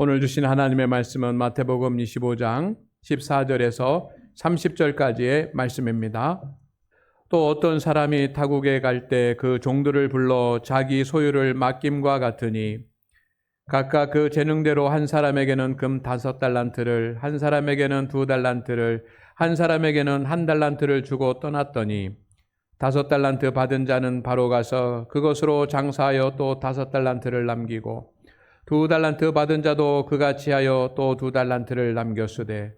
오늘 주신 하나님의 말씀은 마태복음 25장 14절에서 30절까지의 말씀입니다. 또 어떤 사람이 타국에 갈 때 그 종들을 불러 자기 소유를 맡김과 같으니 각각 그 재능대로 한 사람에게는 금 5달란트를, 한 사람에게는 2달란트를, 한 사람에게는 1달란트를 주고 떠났더니 5달란트 받은 자는 바로 가서 그것으로 장사하여 또 5달란트를 남기고 2달란트 받은 자도 그같이 하여 또 2달란트를 남겼으되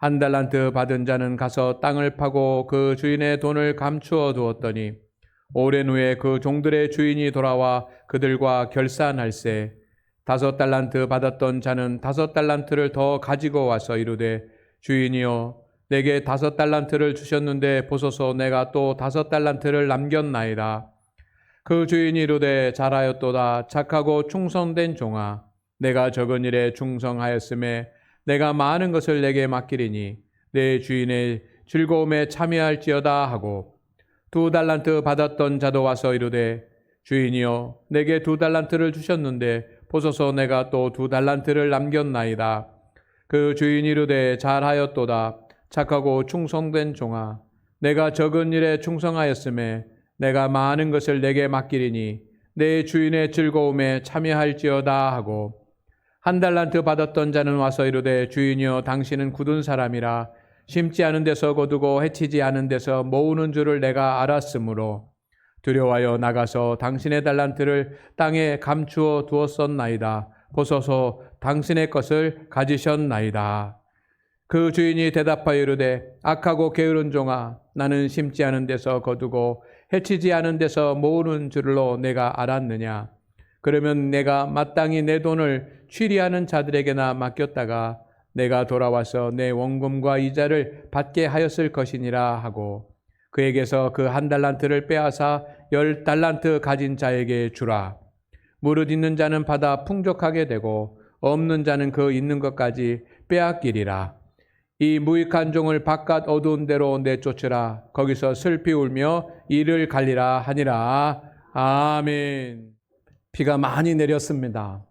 1달란트 받은 자는 가서 땅을 파고 그 주인의 돈을 감추어 두었더니 오랜 후에 그 종들의 주인이 돌아와 그들과 결산할세 5달란트 받았던 자는 5달란트를 더 가지고 와서 이르되 주인이여 내게 5달란트를 주셨는데 보소서 내가 또 5달란트를 남겼나이다. 그 주인이 이르되 잘하였도다 착하고 충성된 종아 내가 적은 일에 충성하였음에 내가 많은 것을 내게 맡기리니 내 주인의 즐거움에 참여할지어다 하고 2달란트 받았던 자도 와서 이르되 주인이여 내게 2달란트를 주셨는데 보소서 내가 또 2달란트를 남겼나이다. 그 주인이 이르되 잘하였도다 착하고 충성된 종아 내가 적은 일에 충성하였음에 내가 많은 것을 내게 맡기리니 내 주인의 즐거움에 참여할지어다 하고 1달란트 받았던 자는 와서 이르되 주인이여 당신은 굳은 사람이라 심지 않은 데서 거두고 해치지 않은 데서 모으는 줄을 내가 알았으므로 두려워하여 나가서 당신의 달란트를 땅에 감추어 두었었나이다. 보소서 당신의 것을 가지셨나이다. 그 주인이 대답하여 이르되 악하고 게으른 종아 나는 심지 않은 데서 거두고 해치지 않은 데서 모으는 줄로 내가 알았느냐. 그러면 내가 마땅히 내 돈을 취리하는 자들에게나 맡겼다가 내가 돌아와서 내 원금과 이자를 받게 하였을 것이니라 하고 그에게서 그 1달란트를 빼앗아 10달란트 가진 자에게 주라. 무릇 있는 자는 받아 풍족하게 되고 없는 자는 그 있는 것까지 빼앗기리라. 이 무익한 종을 바깥 어두운 데로 내쫓으라. 거기서 슬피 울며 이를 갈리라 하니라. 아멘. 비가 많이 내렸습니다.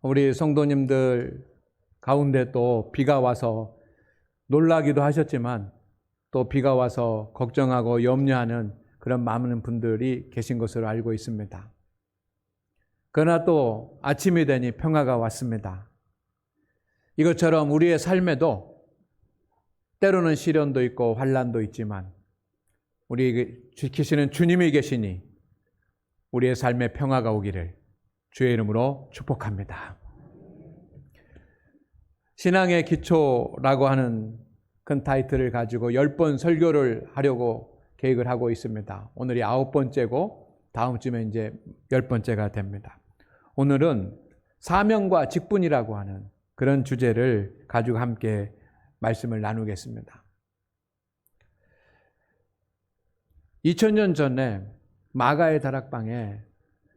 우리 성도님들 가운데 또 비가 와서 놀라기도 하셨지만 또 비가 와서 걱정하고 염려하는 그런 많은 분들이 계신 것으로 알고 있습니다. 그러나 또 아침이 되니 평화가 왔습니다. 이것처럼 우리의 삶에도 때로는 시련도 있고 환난도 있지만 우리에게 지키시는 주님이 계시니 우리의 삶에 평화가 오기를 주의 이름으로 축복합니다. 신앙의 기초라고 하는 큰 타이틀을 가지고 10번 설교를 하려고 계획을 하고 있습니다. 오늘이 9번째고 다음 주면 이제 10번째가 됩니다. 오늘은 사명과 직분이라고 하는 그런 주제를 가지고 함께 말씀을 나누겠습니다. 2000년 전에 마가의 다락방에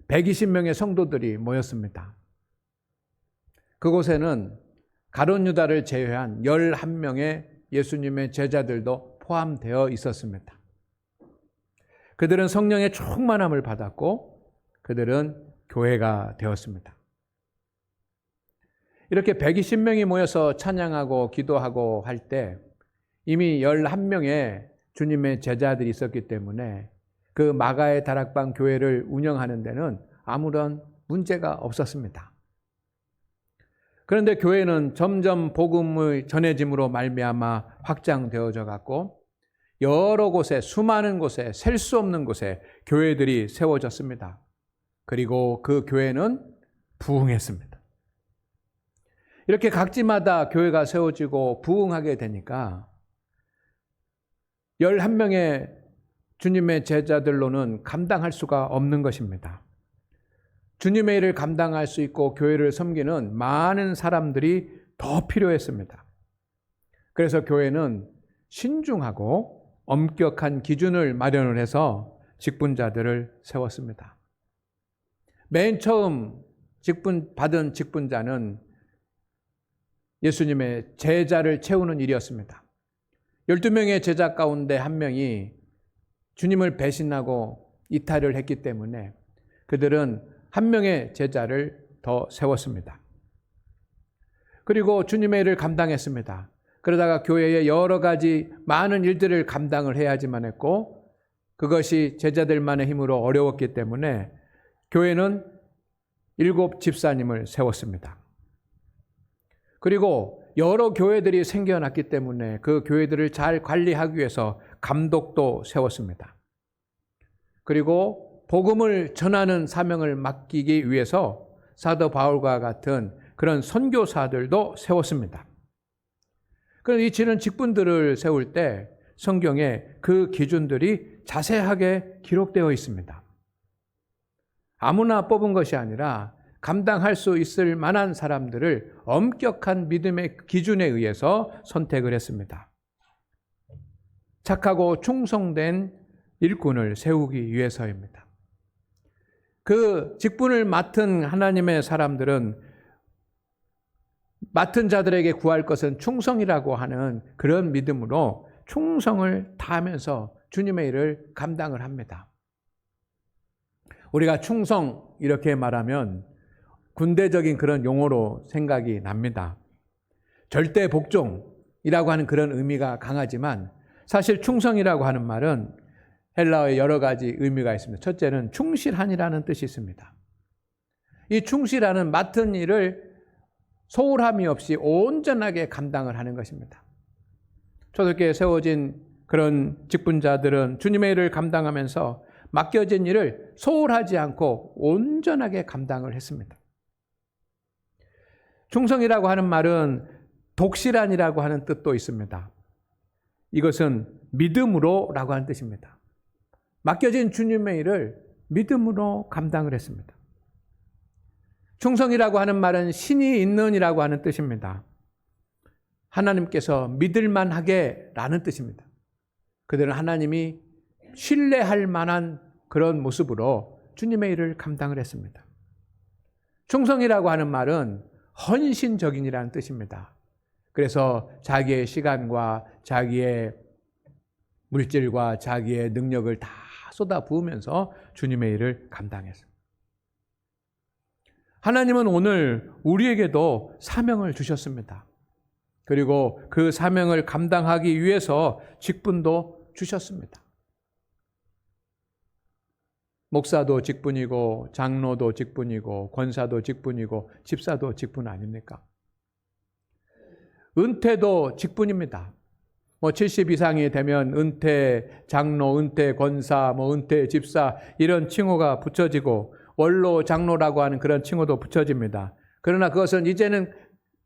120명의 성도들이 모였습니다. 그곳에는 가룟 유다를 제외한 11명의 예수님의 제자들도 포함되어 있었습니다. 그들은 성령의 충만함을 받았고 그들은 교회가 되었습니다. 이렇게 120명이 모여서 찬양하고 기도하고 할 때 이미 11명의 주님의 제자들이 있었기 때문에 그 마가의 다락방 교회를 운영하는 데는 아무런 문제가 없었습니다. 그런데 교회는 점점 복음의 전해짐으로 말미암아 확장되어져 갔고 여러 곳에 수많은 곳에 셀 수 없는 곳에 교회들이 세워졌습니다. 그리고 그 교회는 부흥했습니다. 이렇게 각지마다 교회가 세워지고 부흥하게 되니까 11명의 주님의 제자들로는 감당할 수가 없는 것입니다. 주님의 일을 감당할 수 있고 교회를 섬기는 많은 사람들이 더 필요했습니다. 그래서 교회는 신중하고 엄격한 기준을 마련을 해서 직분자들을 세웠습니다. 맨 처음 받은 직분자는 예수님의 제자를 채우는 일이었습니다. 12명의 제자 가운데 한 명이 주님을 배신하고 이탈을 했기 때문에 그들은 한 명의 제자를 더 세웠습니다. 그리고 주님의 일을 감당했습니다. 그러다가 교회의 여러 가지 많은 일들을 감당을 해야지만 했고, 그것이 제자들만의 힘으로 어려웠기 때문에 교회는 7 집사님을 세웠습니다. 그리고 여러 교회들이 생겨났기 때문에 그 교회들을 잘 관리하기 위해서 감독도 세웠습니다. 그리고 복음을 전하는 사명을 맡기기 위해서 사도 바울과 같은 그런 선교사들도 세웠습니다. 그런데 이치는 직분들을 세울 때 성경에 그 기준들이 자세하게 기록되어 있습니다. 아무나 뽑은 것이 아니라 감당할 수 있을 만한 사람들을 엄격한 믿음의 기준에 의해서 선택을 했습니다. 착하고 충성된 일꾼을 세우기 위해서입니다. 그 직분을 맡은 하나님의 사람들은 맡은 자들에게 구할 것은 충성이라고 하는 그런 믿음으로 충성을 다하면서 주님의 일을 감당을 합니다. 우리가 충성 이렇게 말하면 군대적인 그런 용어로 생각이 납니다. 절대 복종이라고 하는 그런 의미가 강하지만 사실 충성이라고 하는 말은 헬라어에 여러 가지 의미가 있습니다. 첫째는 충실한이라는 뜻이 있습니다. 이 충실한은 맡은 일을 소홀함이 없이 온전하게 감당을 하는 것입니다. 초대교회에 세워진 그런 직분자들은 주님의 일을 감당하면서 맡겨진 일을 소홀하지 않고 온전하게 감당을 했습니다. 충성이라고 하는 말은 독실한이라고 하는 뜻도 있습니다. 이것은 믿음으로라고 하는 뜻입니다. 맡겨진 주님의 일을 믿음으로 감당을 했습니다. 충성이라고 하는 말은 신이 있는이라고 하는 뜻입니다. 하나님께서 믿을만하게 라는 뜻입니다. 그들은 하나님이 신뢰할 만한 그런 모습으로 주님의 일을 감당을 했습니다. 충성이라고 하는 말은 헌신적인이라는 뜻입니다. 그래서 자기의 시간과 자기의 물질과 자기의 능력을 다 쏟아부으면서 주님의 일을 감당했습니다. 하나님은 오늘 우리에게도 사명을 주셨습니다. 그리고 그 사명을 감당하기 위해서 직분도 주셨습니다. 목사도 직분이고 장로도 직분이고 권사도 직분이고 집사도 직분 아닙니까? 은퇴도 직분입니다. 70 이상이 되면 은퇴 장로, 은퇴 권사, 은퇴 집사 이런 칭호가 붙여지고 원로 장로라고 하는 그런 칭호도 붙여집니다. 그러나 그것은 이제는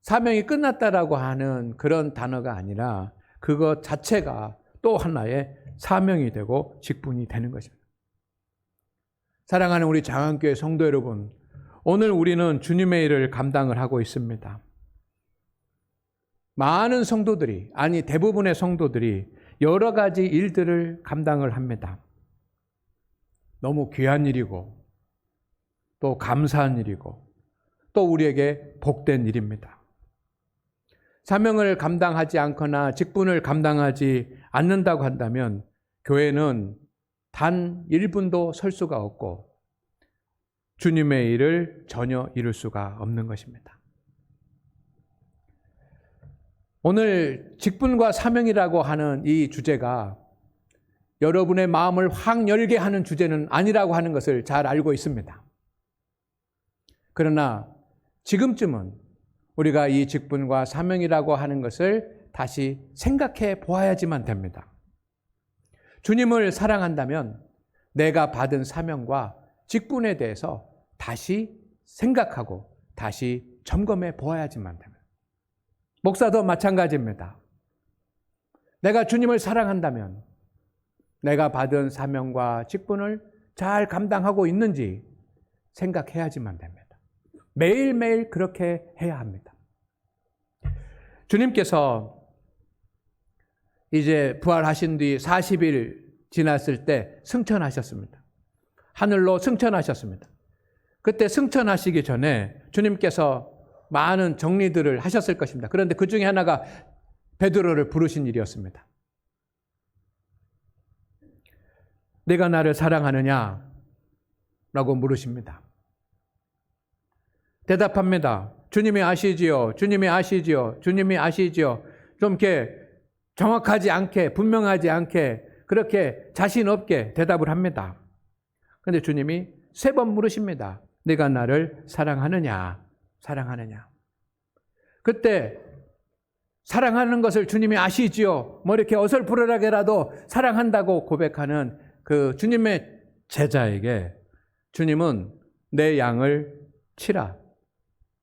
사명이 끝났다라고 하는 그런 단어가 아니라 그것 자체가 또 하나의 사명이 되고 직분이 되는 것입니다. 사랑하는 우리 장안교회 성도 여러분, 오늘 우리는 주님의 일을 감당을 하고 있습니다. 많은 성도들이, 아니 대부분의 성도들이 여러 가지 일들을 감당을 합니다. 너무 귀한 일이고 또 감사한 일이고 또 우리에게 복된 일입니다. 사명을 감당하지 않거나 직분을 감당하지 않는다고 한다면 교회는 단 1분도 설 수가 없고 주님의 일을 전혀 이룰 수가 없는 것입니다. 오늘 직분과 사명이라고 하는 이 주제가 여러분의 마음을 확 열게 하는 주제는 아니라고 하는 것을 잘 알고 있습니다. 그러나 지금쯤은 우리가 이 직분과 사명이라고 하는 것을 다시 생각해 보아야지만 됩니다. 주님을 사랑한다면 내가 받은 사명과 직분에 대해서 다시 생각하고 다시 점검해 보아야지만 됩니다. 목사도 마찬가지입니다. 내가 주님을 사랑한다면 내가 받은 사명과 직분을 잘 감당하고 있는지 생각해야지만 됩니다. 매일매일 그렇게 해야 합니다. 주님께서 이제 부활하신 뒤 40일 지났을 때 승천하셨습니다. 하늘로 승천하셨습니다. 그때 승천하시기 전에 주님께서 많은 정리들을 하셨을 것입니다. 그런데 그 중에 하나가 베드로를 부르신 일이었습니다. 내가 나를 사랑하느냐? 라고 물으십니다. 대답합니다. 주님이 아시지요? 주님이 아시지요? 주님이 아시지요? 좀 이렇게 정확하지 않게, 분명하지 않게, 그렇게 자신 없게 대답을 합니다. 그런데 주님이 3번 물으십니다. 네가 나를 사랑하느냐? 사랑하느냐? 그때 사랑하는 것을 주님이 아시지요? 뭐 이렇게 어설프하게라도 사랑한다고 고백하는 그 주님의 제자에게 주님은 내 양을 치라,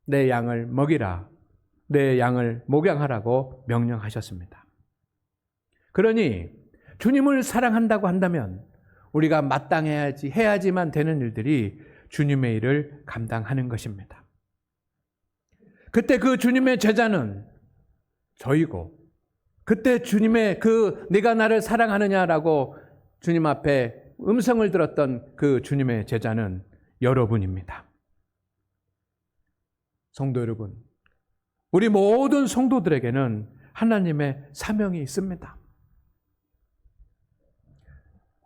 내 양을 먹이라, 내 양을 목양하라고 명령하셨습니다. 그러니 주님을 사랑한다고 한다면 우리가 해야지만 되는 일들이 주님의 일을 감당하는 것입니다. 그때 그 주님의 제자는 저이고, 그때 주님의 네가 나를 사랑하느냐라고 주님 앞에 음성을 들었던 그 주님의 제자는 여러분입니다. 성도 여러분, 우리 모든 성도들에게는 하나님의 사명이 있습니다.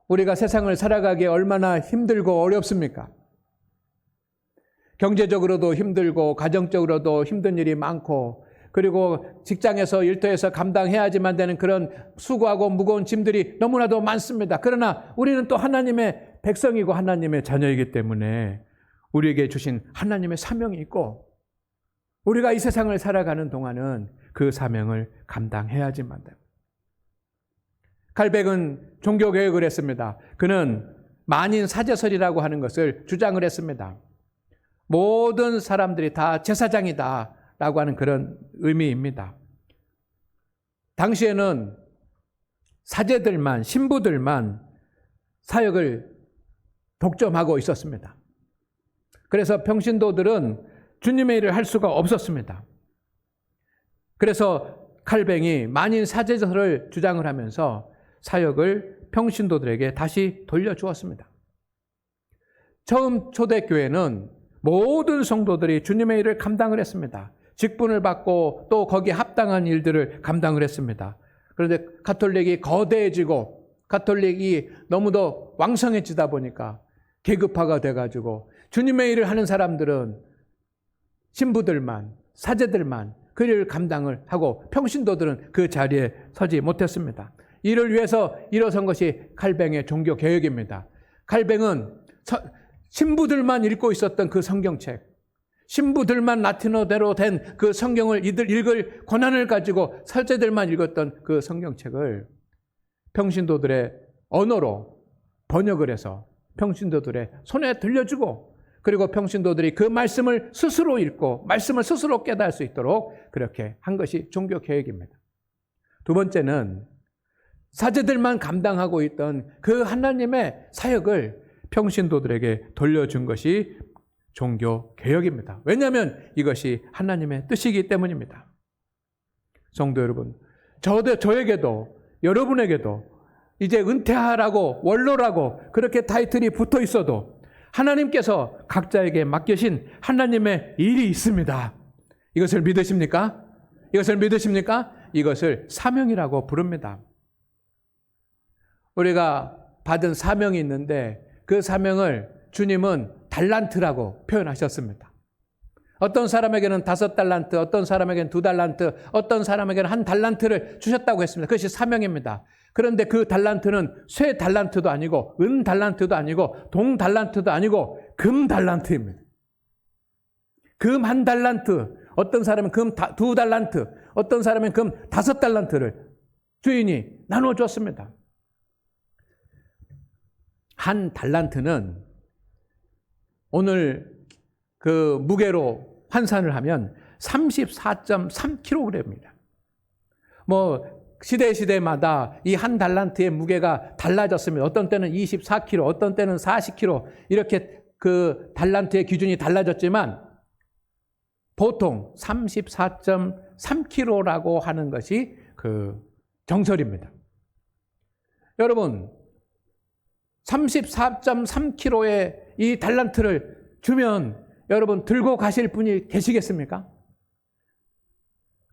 우리가 세상을 살아가기에 얼마나 힘들고 어렵습니까? 경제적으로도 힘들고 가정적으로도 힘든 일이 많고, 그리고 직장에서 일터에서 감당해야지만 되는 그런 수고하고 무거운 짐들이 너무나도 많습니다. 그러나 우리는 또 하나님의 백성이고 하나님의 자녀이기 때문에 우리에게 주신 하나님의 사명이 있고, 우리가 이 세상을 살아가는 동안은 그 사명을 감당해야지만 됩니다. 칼뱅은 종교개혁을 했습니다. 그는 만인 사제설이라고 하는 것을 주장을 했습니다. 모든 사람들이 다 제사장이다 라고 하는 그런 의미입니다. 당시에는 사제들만, 신부들만 사역을 독점하고 있었습니다. 그래서 평신도들은 주님의 일을 할 수가 없었습니다. 그래서 칼뱅이 만인 사제설을 주장을 하면서 사역을 평신도들에게 다시 돌려주었습니다. 처음 초대교회는 모든 성도들이 주님의 일을 감당을 했습니다. 직분을 받고 또 거기에 합당한 일들을 감당을 했습니다. 그런데 가톨릭이 거대해지고 가톨릭이 너무도 왕성해지다 보니까 계급화가 돼가지고 주님의 일을 하는 사람들은 신부들만, 사제들만 그 일을 감당을 하고 평신도들은 그 자리에 서지 못했습니다. 이를 위해서 일어선 것이 칼뱅의 종교개혁입니다. 칼뱅은 신부들만 읽고 있었던 그 성경책, 신부들만 라틴어대로 된 그 성경을 읽을 권한을 가지고 사제들만 읽었던 그 성경책을 평신도들의 언어로 번역을 해서 평신도들의 손에 들려주고, 그리고 평신도들이 그 말씀을 스스로 읽고 말씀을 스스로 깨달을 수 있도록 그렇게 한 것이 종교개혁입니다. 두 번째는 사제들만 감당하고 있던 그 하나님의 사역을 평신도들에게 돌려준 것이 종교개혁입니다. 왜냐하면 이것이 하나님의 뜻이기 때문입니다. 성도 여러분, 저에게도 여러분에게도 이제 은퇴하라고 원로라고 그렇게 타이틀이 붙어 있어도 하나님께서 각자에게 맡기신 하나님의 일이 있습니다. 이것을 믿으십니까? 이것을 믿으십니까? 이것을 사명이라고 부릅니다. 우리가 받은 사명이 있는데 그 사명을 주님은 달란트라고 표현하셨습니다. 어떤 사람에게는 5달란트, 어떤 사람에게는 2달란트, 어떤 사람에게는 1달란트를 주셨다고 했습니다. 그것이 사명입니다. 그런데 그 달란트는 쇠 달란트도 아니고 은 달란트도 아니고 동 달란트도 아니고 금 달란트입니다. 금 1달란트, 어떤 사람은 금 2달란트, 어떤 사람은 금 5달란트를 주인이 나누어 줬습니다. 1달란트는 오늘 그 무게로 환산을 하면 34.3kg입니다. 시대마다 이 1달란트의 무게가 달라졌습니다. 어떤 때는 24kg, 어떤 때는 40kg, 이렇게 그 달란트의 기준이 달라졌지만 보통 34.3kg라고 하는 것이 그 정설입니다. 여러분, 34.3kg의 이 달란트를 주면 여러분 들고 가실 분이 계시겠습니까?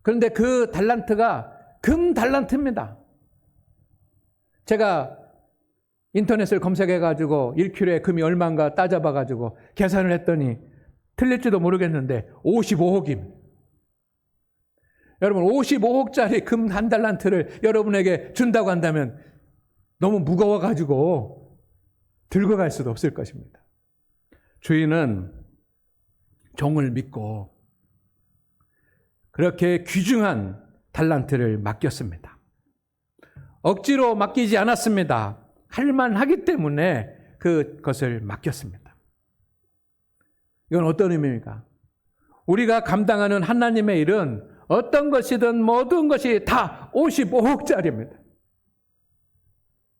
그런데 그 달란트가 금 달란트입니다. 제가 인터넷을 검색해가지고 1kg의 금이 얼마인가 따져봐가지고 계산을 했더니 틀릴지도 모르겠는데 55억입니다. 여러분 55억짜리 금 한 달란트를 여러분에게 준다고 한다면 너무 무거워가지고 들고 갈 수도 없을 것입니다. 주인은 종을 믿고 그렇게 귀중한 달란트를 맡겼습니다. 억지로 맡기지 않았습니다. 할만하기 때문에 그것을 맡겼습니다. 이건 어떤 의미입니까? 우리가 감당하는 하나님의 일은 어떤 것이든 모든 것이 다 55억짜리입니다.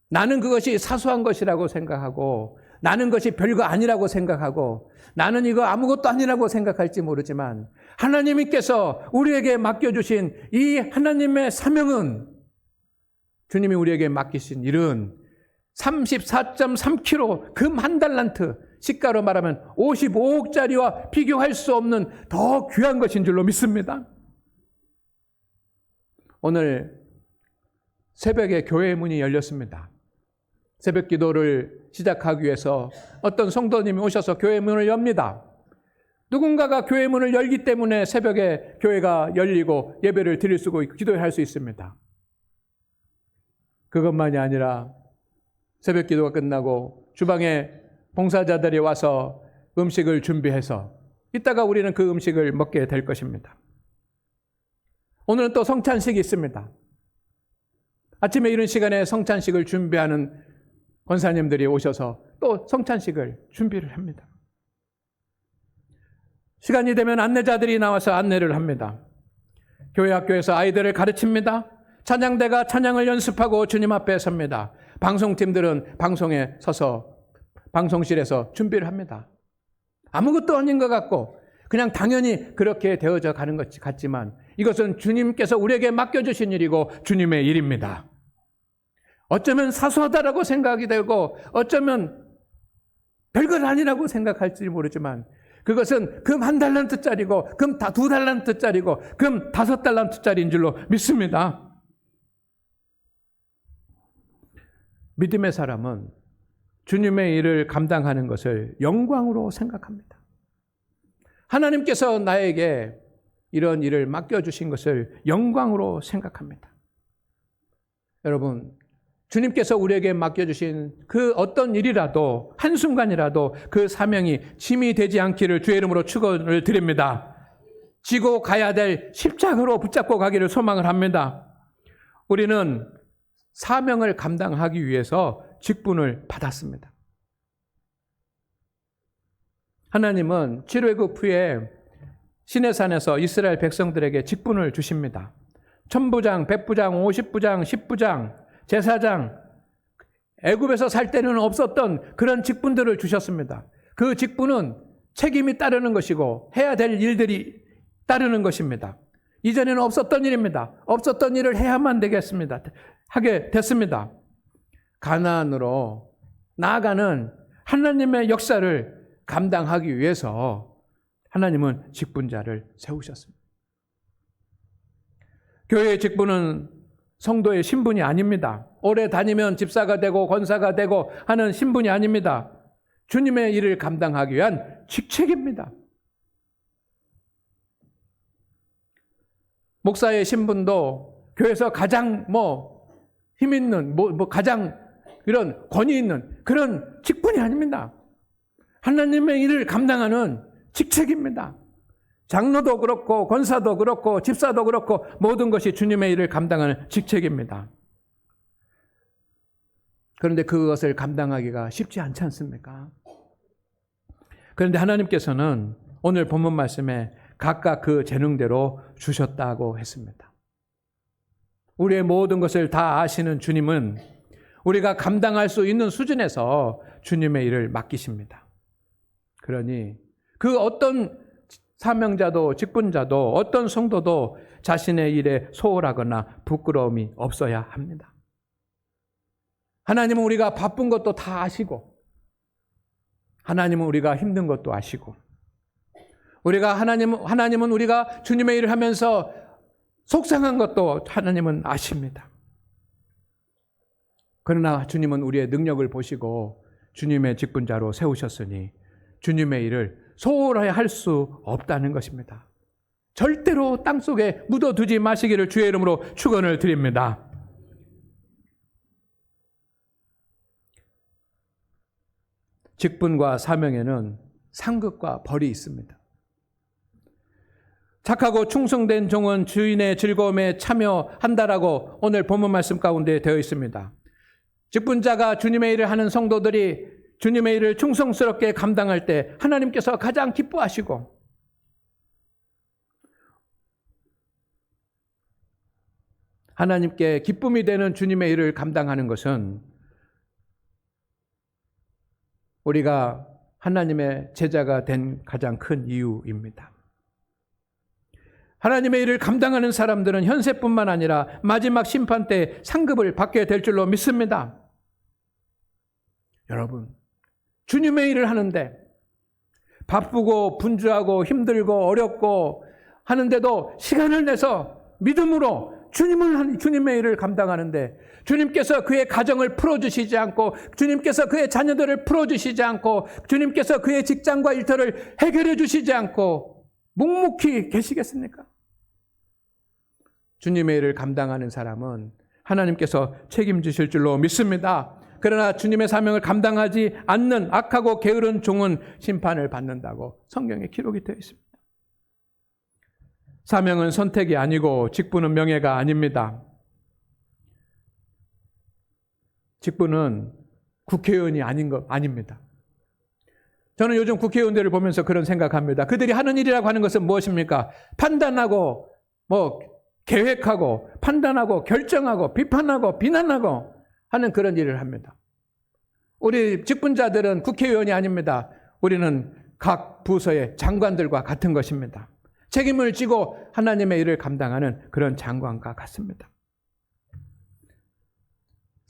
나는 그것이 사소한 것이라고 생각하고 나는 것이 별거 아니라고 생각하고 나는 이거 아무것도 아니라고 생각할지 모르지만 하나님께서 우리에게 맡겨주신 이 하나님의 사명은 주님이 우리에게 맡기신 일은 34.3kg 금 한 달란트 시가로 말하면 55억짜리와 비교할 수 없는 더 귀한 것인 줄로 믿습니다. 오늘 새벽에 교회 문이 열렸습니다. 새벽 기도를 시작하기 위해서 어떤 성도님이 오셔서 교회 문을 엽니다. 누군가가 교회 문을 열기 때문에 새벽에 교회가 열리고 예배를 드릴 수 있고 기도할 수 있습니다. 그것만이 아니라 새벽 기도가 끝나고 주방에 봉사자들이 와서 음식을 준비해서 이따가 우리는 그 음식을 먹게 될 것입니다. 오늘은 또 성찬식이 있습니다. 아침에 이른 시간에 성찬식을 준비하는 권사님들이 오셔서 또 성찬식을 준비를 합니다. 시간이 되면 안내자들이 나와서 안내를 합니다. 교회 학교에서 아이들을 가르칩니다. 찬양대가 찬양을 연습하고 주님 앞에 섭니다. 방송팀들은 방송에 서서 방송실에서 준비를 합니다. 아무것도 아닌 것 같고 그냥 당연히 그렇게 되어져 가는 것 같지만 이것은 주님께서 우리에게 맡겨주신 일이고 주님의 일입니다. 어쩌면 사소하다라고 생각이 되고 어쩌면 별것 아니라고 생각할지 모르지만 그것은 금 한 달란트짜리고 금 2달란트짜리고 금 5달란트짜리인 줄로 믿습니다. 믿음의 사람은 주님의 일을 감당하는 것을 영광으로 생각합니다. 하나님께서 나에게 이런 일을 맡겨주신 것을 영광으로 생각합니다. 여러분, 주님께서 우리에게 맡겨주신 그 어떤 일이라도 한순간이라도 그 사명이 짐이 되지 않기를 주의 이름으로 축원을 드립니다. 지고 가야 될 십자가로 붙잡고 가기를 소망을 합니다. 우리는 사명을 감당하기 위해서 직분을 받았습니다. 하나님은 출애굽 후에 시내산에서 이스라엘 백성들에게 직분을 주십니다. 천부장, 백부장, 50부장, 10부장, 제사장, 애굽에서 살 때는 없었던 그런 직분들을 주셨습니다. 그 직분은 책임이 따르는 것이고 해야 될 일들이 따르는 것입니다. 이전에는 없었던 일입니다. 없었던 일을 해야만 되겠습니다. 하게 됐습니다. 가나안으로 나아가는 하나님의 역사를 감당하기 위해서 하나님은 직분자를 세우셨습니다. 교회의 직분은 성도의 신분이 아닙니다. 오래 다니면 집사가 되고 권사가 되고 하는 신분이 아닙니다. 주님의 일을 감당하기 위한 직책입니다. 목사의 신분도 교회에서 가장 힘 있는, 가장 이런 권위 있는 그런 직분이 아닙니다. 하나님의 일을 감당하는 직책입니다. 장로도 그렇고 권사도 그렇고 집사도 그렇고 모든 것이 주님의 일을 감당하는 직책입니다. 그런데 그것을 감당하기가 쉽지 않지 않습니까? 그런데 하나님께서는 오늘 본문 말씀에 각각 그 재능대로 주셨다고 했습니다. 우리의 모든 것을 다 아시는 주님은 우리가 감당할 수 있는 수준에서 주님의 일을 맡기십니다. 그러니 그 어떤 사명자도 직분자도 어떤 성도도 자신의 일에 소홀하거나 부끄러움이 없어야 합니다. 하나님은 우리가 바쁜 것도 다 아시고 하나님은 우리가 힘든 것도 아시고 하나님은 우리가 주님의 일을 하면서 속상한 것도 하나님은 아십니다. 그러나 주님은 우리의 능력을 보시고 주님의 직분자로 세우셨으니 주님의 일을 소홀히 할 수 없다는 것입니다. 절대로 땅속에 묻어두지 마시기를 주의 이름으로 축원을 드립니다. 직분과 사명에는 상급과 벌이 있습니다. 착하고 충성된 종은 주인의 즐거움에 참여한다라고 오늘 본문 말씀 가운데 되어 있습니다. 직분자가 주님의 일을 하는 성도들이 주님의 일을 충성스럽게 감당할 때 하나님께서 가장 기뻐하시고, 하나님께 기쁨이 되는 주님의 일을 감당하는 것은 우리가 하나님의 제자가 된 가장 큰 이유입니다. 하나님의 일을 감당하는 사람들은 현세뿐만 아니라 마지막 심판 때 상급을 받게 될 줄로 믿습니다. 여러분, 주님의 일을 하는데 바쁘고 분주하고 힘들고 어렵고 하는데도 시간을 내서 믿음으로 주님의 일을 감당하는데, 주님께서 그의 가정을 풀어주시지 않고, 주님께서 그의 자녀들을 풀어주시지 않고, 주님께서 그의 직장과 일터를 해결해 주시지 않고 묵묵히 계시겠습니까? 주님의 일을 감당하는 사람은 하나님께서 책임지실 줄로 믿습니다. 그러나 주님의 사명을 감당하지 않는 악하고 게으른 종은 심판을 받는다고 성경에 기록이 되어 있습니다. 사명은 선택이 아니고 직분은 명예가 아닙니다. 직분은 국회의원이 아닌 것 아닙니다. 저는 요즘 국회의원들을 보면서 그런 생각합니다. 그들이 하는 일이라고 하는 것은 무엇입니까? 판단하고 계획하고 판단하고 결정하고 비판하고 비난하고 하는 그런 일을 합니다. 우리 직분자들은 국회의원이 아닙니다. 우리는 각 부서의 장관들과 같은 것입니다. 책임을 지고 하나님의 일을 감당하는 그런 장관과 같습니다.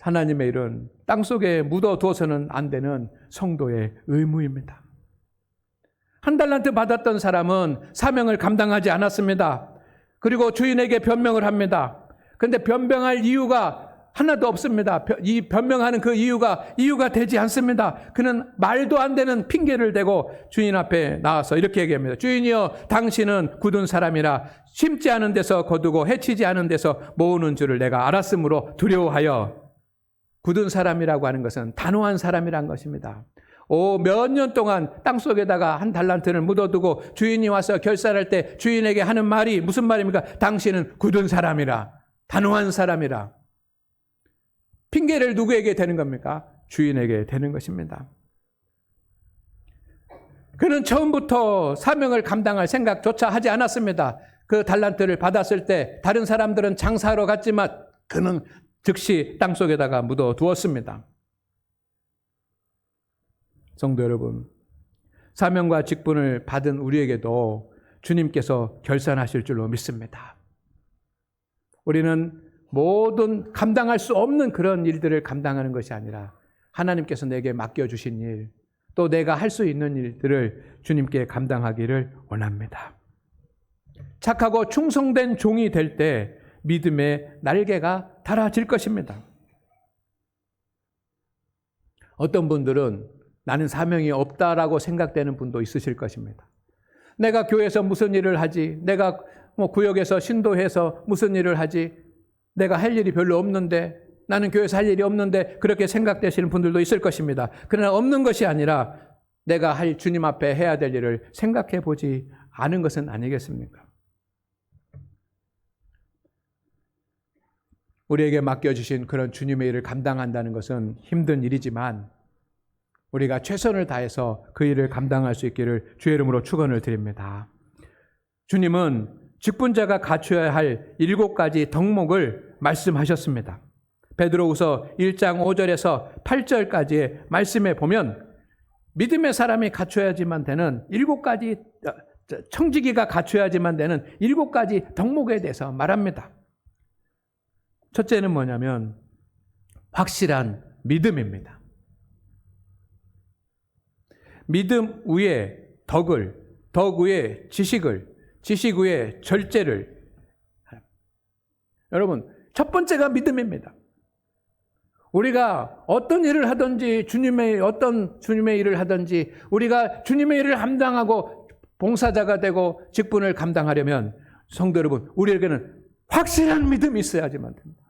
하나님의 일은 땅속에 묻어두어서는 안 되는 성도의 의무입니다. 한 달란트 받았던 사람은 사명을 감당하지 않았습니다. 그리고 주인에게 변명을 합니다. 그런데 변명할 이유가 하나도 없습니다. 이 변명하는 그 이유가 되지 않습니다. 그는 말도 안 되는 핑계를 대고 주인 앞에 나와서 이렇게 얘기합니다. 주인이여, 당신은 굳은 사람이라 심지 않은 데서 거두고 해치지 않은 데서 모으는 줄을 내가 알았으므로 두려워하여. 굳은 사람이라고 하는 것은 단호한 사람이란 것입니다. 몇 년 동안 땅속에다가 한 달란트를 묻어두고 주인이 와서 결산할 때 주인에게 하는 말이 무슨 말입니까? 당신은 굳은 사람이라, 단호한 사람이라. 핑계를 누구에게 대는 겁니까? 주인에게 대는 것입니다. 그는 처음부터 사명을 감당할 생각조차 하지 않았습니다. 그 달란트를 받았을 때 다른 사람들은 장사하러 갔지만 그는 즉시 땅속에다가 묻어두었습니다. 성도 여러분, 사명과 직분을 받은 우리에게도 주님께서 결산하실 줄로 믿습니다. 우리는 모든 감당할 수 없는 그런 일들을 감당하는 것이 아니라 하나님께서 내게 맡겨주신 일, 또 내가 할 수 있는 일들을 주님께 감당하기를 원합니다. 착하고 충성된 종이 될 때 믿음의 날개가 달아질 것입니다. 어떤 분들은 나는 사명이 없다라고 생각되는 분도 있으실 것입니다. 내가 교회에서 무슨 일을 하지? 내가 구역에서 신도해서 무슨 일을 하지? 내가 할 일이 별로 없는데, 나는 교회에서 할 일이 없는데, 그렇게 생각되시는 분들도 있을 것입니다. 그러나 없는 것이 아니라 내가 주님 앞에 해야 될 일을 생각해 보지 않은 것은 아니겠습니까? 우리에게 맡겨주신 그런 주님의 일을 감당한다는 것은 힘든 일이지만 우리가 최선을 다해서 그 일을 감당할 수 있기를 주의 이름으로 축원을 드립니다. 주님은 직분자가 갖춰야 할 7가지 덕목을 말씀하셨습니다. 베드로후서 1장 5절에서 8절까지의 말씀에 보면 믿음의 사람이 갖춰야지만 되는 7가지, 청지기가 갖춰야지만 되는 7가지 덕목에 대해서 말합니다. 첫째는 뭐냐면 확실한 믿음입니다. 믿음 위에 덕을, 덕 위에 지식을, 지식 위에 절제를. 여러분, 첫 번째가 믿음입니다. 우리가 어떤 일을 하든지 주님의 일을 하든지 우리가 주님의 일을 감당하고 봉사자가 되고 직분을 감당하려면 성도 여러분, 우리에게는 확실한 믿음이 있어야지만 됩니다.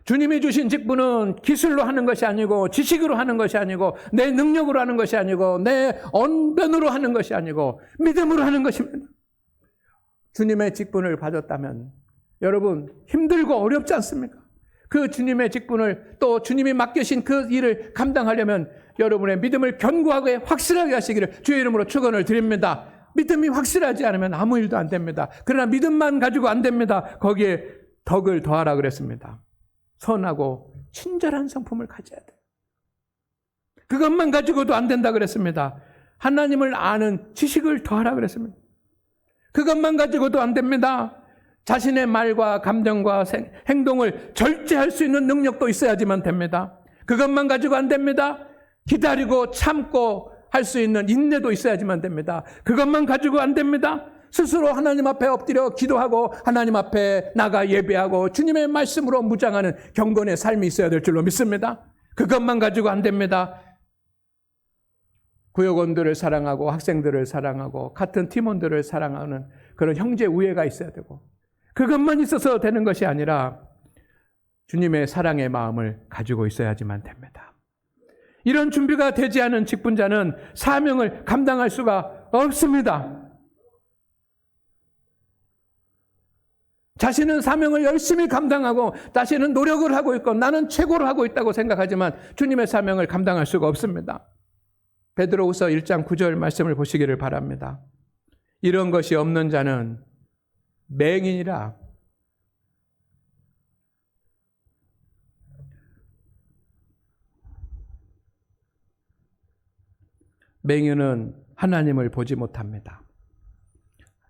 주님이 주신 직분은 기술로 하는 것이 아니고 지식으로 하는 것이 아니고 내 능력으로 하는 것이 아니고 내 언변으로 하는 것이 아니고 믿음으로 하는 것입니다. 주님의 직분을 받았다면 여러분 힘들고 어렵지 않습니까? 그 주님의 직분을 또 주님이 맡기신 그 일을 감당하려면 여러분의 믿음을 견고하게 확실하게 하시기를 주의 이름으로 축원을 드립니다. 믿음이 확실하지 않으면 아무 일도 안 됩니다. 그러나 믿음만 가지고 안 됩니다. 거기에 덕을 더하라 그랬습니다. 선하고 친절한 성품을 가져야 돼요. 그것만 가지고도 안 된다 그랬습니다. 하나님을 아는 지식을 더하라 그랬습니다. 그것만 가지고도 안 됩니다. 자신의 말과 감정과 행동을 절제할 수 있는 능력도 있어야지만 됩니다. 그것만 가지고 안 됩니다. 기다리고 참고 할 수 있는 인내도 있어야지만 됩니다. 그것만 가지고 안 됩니다. 스스로 하나님 앞에 엎드려 기도하고 하나님 앞에 나가 예배하고 주님의 말씀으로 무장하는 경건의 삶이 있어야 될 줄로 믿습니다. 그것만 가지고 안 됩니다. 구역원들을 사랑하고 학생들을 사랑하고 같은 팀원들을 사랑하는 그런 형제 우애가 있어야 되고 그것만 있어서 되는 것이 아니라 주님의 사랑의 마음을 가지고 있어야지만 됩니다. 이런 준비가 되지 않은 직분자는 사명을 감당할 수가 없습니다. 자신은 사명을 열심히 감당하고 자신은 노력을 하고 있고 나는 최고로 하고 있다고 생각하지만 주님의 사명을 감당할 수가 없습니다. 베드로후서 1장 9절 말씀을 보시기를 바랍니다. 이런 것이 없는 자는 맹인이라 맹인은 하나님을 보지 못합니다.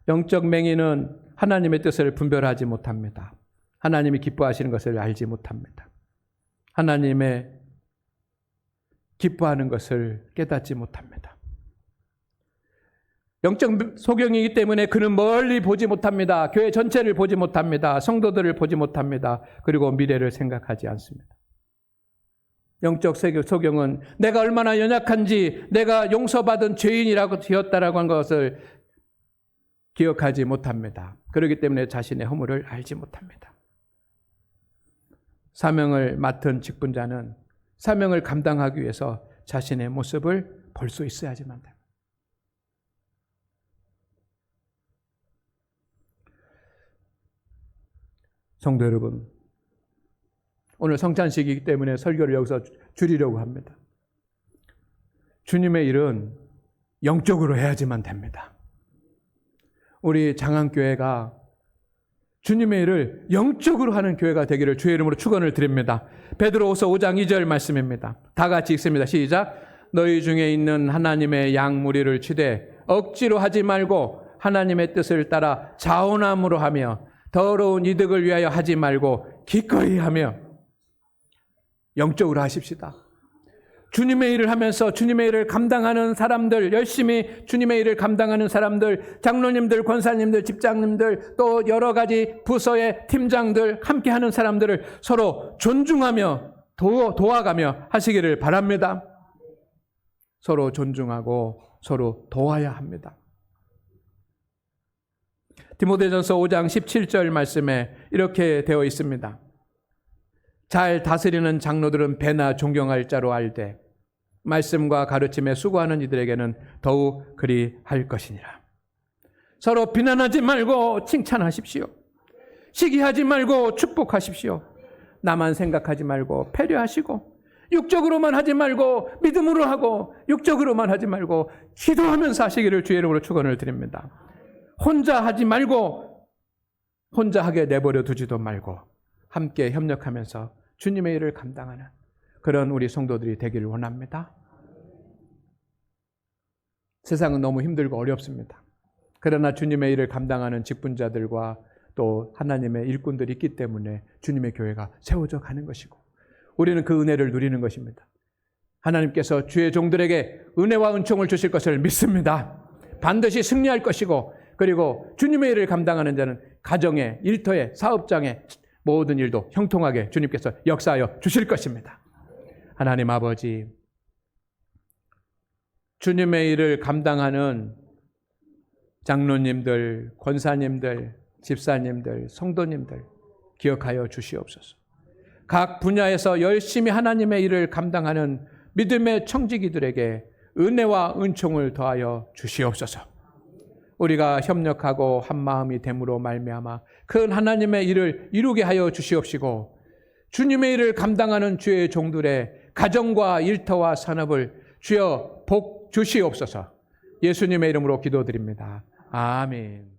영적 맹인은 하나님의 뜻을 분별하지 못합니다. 하나님이 기뻐하시는 것을 알지 못합니다. 하나님의 기뻐하는 것을 깨닫지 못합니다. 영적 소경이기 때문에 그는 멀리 보지 못합니다. 교회 전체를 보지 못합니다. 성도들을 보지 못합니다. 그리고 미래를 생각하지 않습니다. 영적 소경은 내가 얼마나 연약한지 내가 용서받은 죄인이라고 되었다라고 한 것을 기억하지 못합니다. 그렇기 때문에 자신의 허물을 알지 못합니다. 사명을 맡은 직분자는 사명을 감당하기 위해서 자신의 모습을 볼 수 있어야지만 됩니다. 성도 여러분, 오늘 성찬식이기 때문에 설교를 여기서 줄이려고 합니다. 주님의 일은 영적으로 해야지만 됩니다. 우리 장안교회가 주님의 일을 영적으로 하는 교회가 되기를 주의 이름으로 축원을 드립니다. 베드로후서 5장 2절 말씀입니다. 다 같이 읽습니다. 시작. 너희 중에 있는 하나님의 양 무리를 치되 억지로 하지 말고 하나님의 뜻을 따라 자원함으로 하며 더러운 이득을 위하여 하지 말고 기꺼이 하며 영적으로 하십시다. 주님의 일을 하면서 주님의 일을 감당하는 사람들, 열심히 주님의 일을 감당하는 사람들, 장로님들, 권사님들, 집장님들, 또 여러 가지 부서의 팀장들, 함께하는 사람들을 서로 존중하며 도와가며 하시기를 바랍니다. 서로 존중하고 서로 도와야 합니다. 디모데전서 5장 17절 말씀에 이렇게 되어 있습니다. 잘 다스리는 장로들은 배나 존경할 자로 알되 말씀과 가르침에 수고하는 이들에게는 더욱 그리할 것이니라. 서로 비난하지 말고 칭찬하십시오. 시기하지 말고 축복하십시오. 나만 생각하지 말고 배려하시고 육적으로만 하지 말고 믿음으로 하고 육적으로만 하지 말고 기도하면서 하시기를 주의 이름으로 축원을 드립니다. 혼자 하지 말고 혼자 하게 내버려 두지도 말고 함께 협력하면서 주님의 일을 감당하는 그런 우리 성도들이 되기를 원합니다. 세상은 너무 힘들고 어렵습니다. 그러나 주님의 일을 감당하는 직분자들과 또 하나님의 일꾼들이 있기 때문에 주님의 교회가 세워져 가는 것이고 우리는 그 은혜를 누리는 것입니다. 하나님께서 주의 종들에게 은혜와 은총을 주실 것을 믿습니다. 반드시 승리할 것이고 그리고 주님의 일을 감당하는 자는 가정에, 일터에, 사업장에 모든 일도 형통하게 주님께서 역사하여 주실 것입니다. 하나님 아버지, 주님의 일을 감당하는 장로님들, 권사님들, 집사님들, 성도님들 기억하여 주시옵소서. 각 분야에서 열심히 하나님의 일을 감당하는 믿음의 청지기들에게 은혜와 은총을 더하여 주시옵소서. 우리가 협력하고 한 마음이 됨으로 말미암아 큰 하나님의 일을 이루게 하여 주시옵시고, 주님의 일을 감당하는 주의 종들의 가정과 일터와 산업을 주여 복 주시옵소서. 예수님의 이름으로 기도드립니다. 아멘.